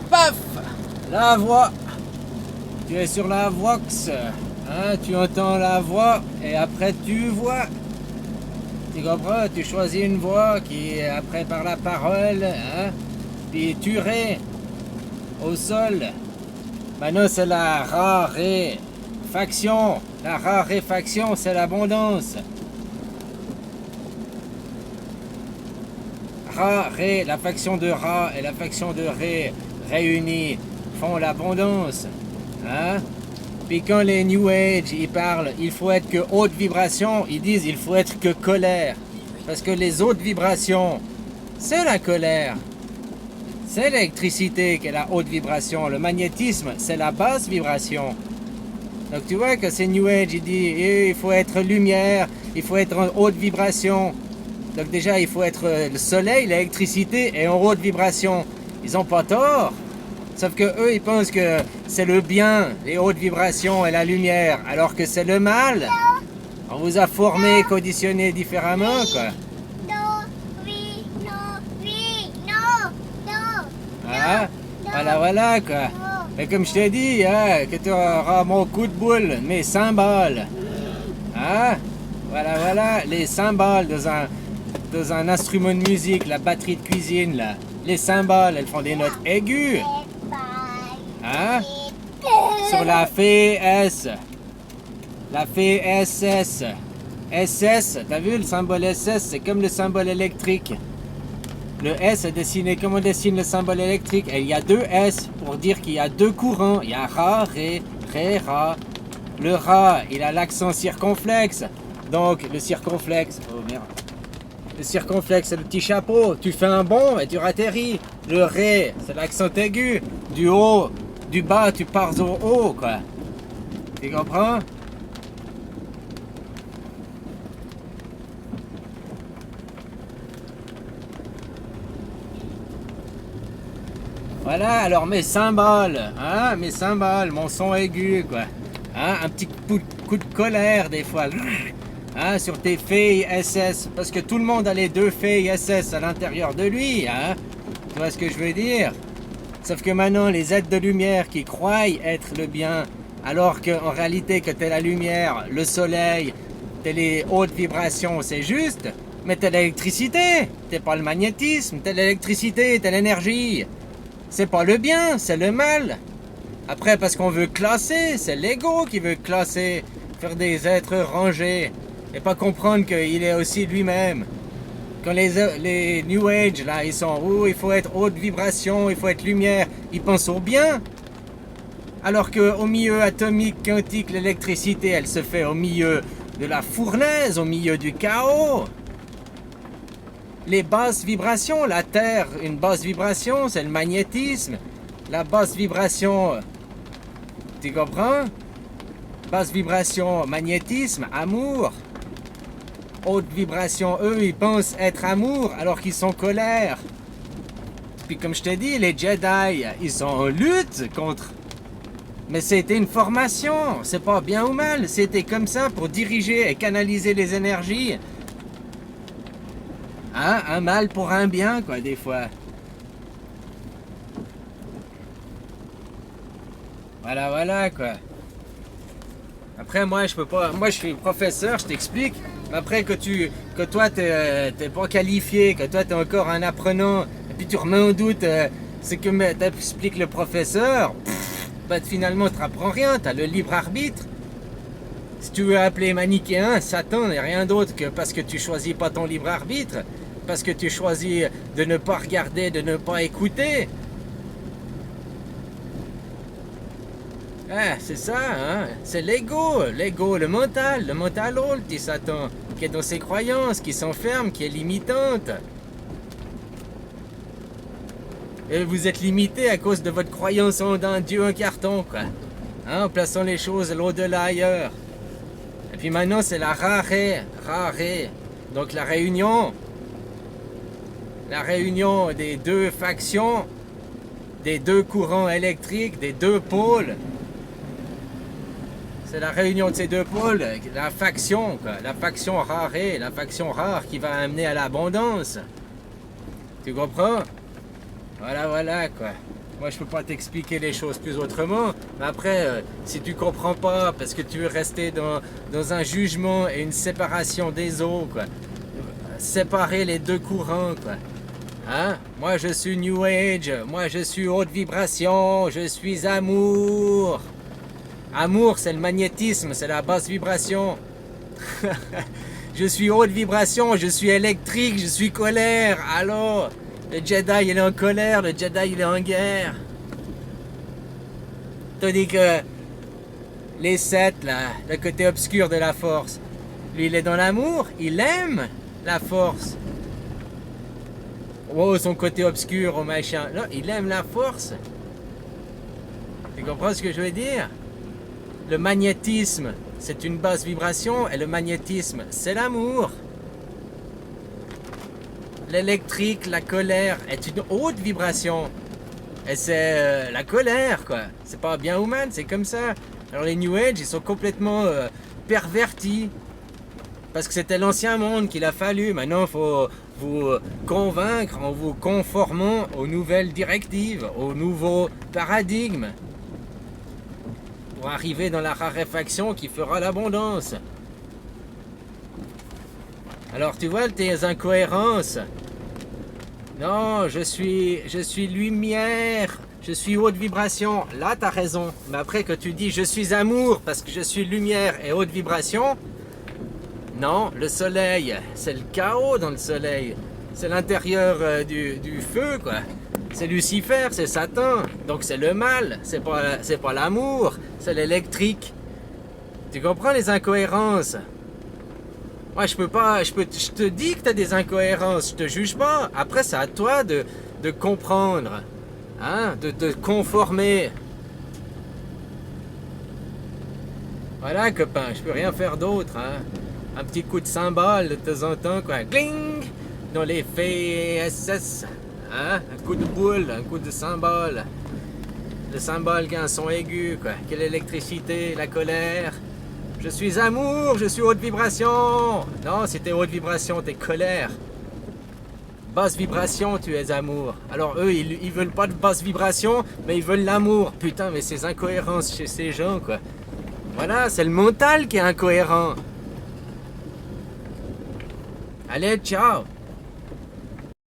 paf, la voix. Tu es sur la vox, hein, tu entends la voix et après tu vois. Tu comprends? Tu choisis une voix qui après par la parole, hein, puis tu ré au sol. Maintenant c'est la raréfaction. La raréfaction c'est l'abondance. Ré, la faction de Ra et la faction de Ré réunies font l'abondance. Hein? Puis quand les New Age, ils parlent, il faut être que haute vibration, ils disent il faut être que colère. Parce que les hautes vibrations, c'est la colère. C'est l'électricité qui est la haute vibration. Le magnétisme, c'est la basse vibration. Donc tu vois que ces New Age, ils disent il faut être lumière, il faut être en haute vibration. Donc déjà, il faut être le soleil, l'électricité et en haute vibration. Ils n'ont pas tort. Sauf que eux, ils pensent que c'est le bien, les hautes vibrations et la lumière, alors que c'est le mal. On vous a formé, conditionné différemment, quoi. Ah, voilà, quoi. Mais comme je t'ai dit, hein, que tu auras mon coup de boule, mes cymbales. Ah, voilà, les cymbales dans un instrument de musique, la batterie de cuisine, là. Les cymbales, elles font des notes aiguës. Hein? Sur la fée S. La fée SS. SS, t'as vu le symbole SS? C'est comme le symbole électrique. Le S est dessiné comme on dessine le symbole électrique. Et il y a deux S pour dire qu'il y a deux courants. Il y a Ra, Ré, Ra. Le Ra, il a l'accent circonflexe. Donc, le circonflexe... Oh merde. Le circonflexe, c'est le petit chapeau. Tu fais un bond et tu atterris. Le Ré, c'est l'accent aigu. Du haut, du bas, tu pars au haut, quoi. Tu comprends? Voilà, alors mes cymbales, hein, mes cymbales, mon son aigu, quoi. Hein, un petit coup de colère, des fois. Hein, sur tes filles SS. Parce que tout le monde a les deux filles SS à l'intérieur de lui, hein. Tu vois ce que je veux dire? Sauf que maintenant, les êtres de lumière qui croient être le bien, alors qu'en réalité, que t'es la lumière, le soleil, t'es les hautes vibrations, c'est juste, mais t'es l'électricité, t'es pas le magnétisme, t'es l'électricité, t'es l'énergie. C'est pas le bien, c'est le mal. Après, parce qu'on veut classer, c'est l'ego qui veut classer, faire des êtres rangés, et pas comprendre qu'il est aussi lui-même. Quand les New Age, là, ils sont où il faut être haute vibration, il faut être lumière, ils pensent au bien. Alors qu'au milieu atomique, quantique, l'électricité, elle se fait au milieu de la fournaise, au milieu du chaos. Les basses vibrations, la Terre, une basse vibration, c'est le magnétisme. La basse vibration, tu comprends? Basse vibration, magnétisme, amour. Haute vibration, eux, ils pensent être amour alors qu'ils sont colère. Puis comme je t'ai dit, les Jedi, ils sont en lutte contre. Mais c'était une formation, c'est pas bien ou mal, c'était comme ça pour diriger et canaliser les énergies. Hein? Un mal pour un bien, quoi, des fois. Voilà, quoi. Après, moi, je peux pas. Moi, je suis professeur, je t'explique. Mais après, que toi, t'es pas qualifié, que toi, t'es encore un apprenant, et puis tu remets en doute ce que t'explique le professeur, ben, finalement, tu n'apprends rien, tu as le libre arbitre. Si tu veux appeler manichéen, Satan n'est rien d'autre que parce que tu choisis pas ton libre arbitre, parce que tu choisis de ne pas regarder, de ne pas écouter. Ah, c'est ça, hein? C'est l'ego, le mental rôle, dit Satan, qui est dans ses croyances, qui s'enferme, qui est limitante. Et vous êtes limité à cause de votre croyance en un Dieu en carton, quoi. Hein, en plaçant les choses l'au-delà ailleurs. Et puis maintenant, c'est la raré. Donc la réunion des deux factions, des deux courants électriques, des deux pôles. C'est la réunion de ces deux pôles, la faction, quoi. La faction rarée, la faction rare qui va amener à l'abondance. Tu comprends? Voilà, quoi. Moi, je peux pas t'expliquer les choses plus autrement. Mais après, si tu comprends pas, parce que tu veux rester dans un jugement et une séparation des eaux, quoi. Séparer les deux courants, quoi. Hein? Moi, je suis New Age. Moi, je suis haute vibration. Je suis amour. Amour, c'est le magnétisme, c'est la basse vibration. Je suis haute vibration, je suis électrique, je suis colère. Allô? Le Jedi, il est en colère, le Jedi, il est en guerre. Tandis que les 7, là, le côté obscur de la force, lui, il est dans l'amour, il aime la force. Oh, son côté obscur, oh machin. Non, il aime la force. Tu comprends ce que je veux dire? Le magnétisme, c'est une basse vibration, et le magnétisme, c'est l'amour. L'électrique, la colère, est une haute vibration. Et c'est la colère, quoi. C'est pas bien ou mal, c'est comme ça. Alors les New Age, ils sont complètement pervertis. Parce que c'était l'ancien monde qu'il a fallu. Maintenant, il faut vous convaincre en vous conformant aux nouvelles directives, aux nouveaux paradigmes. Pour arriver dans la raréfaction qui fera l'abondance. Alors tu vois tes incohérences. Non, je suis lumière, je suis haute vibration. Là, tu as raison. Mais après que tu dis je suis amour parce que je suis lumière et haute vibration, non, le soleil, c'est le chaos dans le soleil. C'est l'intérieur du feu, quoi. C'est Lucifer, c'est Satan. Donc c'est le mal, c'est pas l'amour, c'est l'électrique. Tu comprends les incohérences? Moi, je te dis que tu as des incohérences, je te juge pas. Après, c'est à toi de comprendre, hein, de te conformer. Voilà, copain, je peux rien faire d'autre, hein. Un petit coup de cymbale de temps en temps, quoi. Gling! Dans les FSS, hein. Un coup de boule, un coup de cymbale. Le cymbale qui a un son aigu, quoi. Quelle électricité, la colère. Je suis amour, je suis haute vibration. Non, si t'es haute vibration, t'es colère. Basse vibration, tu es amour. Alors eux, ils veulent pas de basse vibration, mais ils veulent l'amour. Putain, mais ces incohérences chez ces gens, quoi. Voilà, c'est le mental qui est incohérent. Allez, ciao.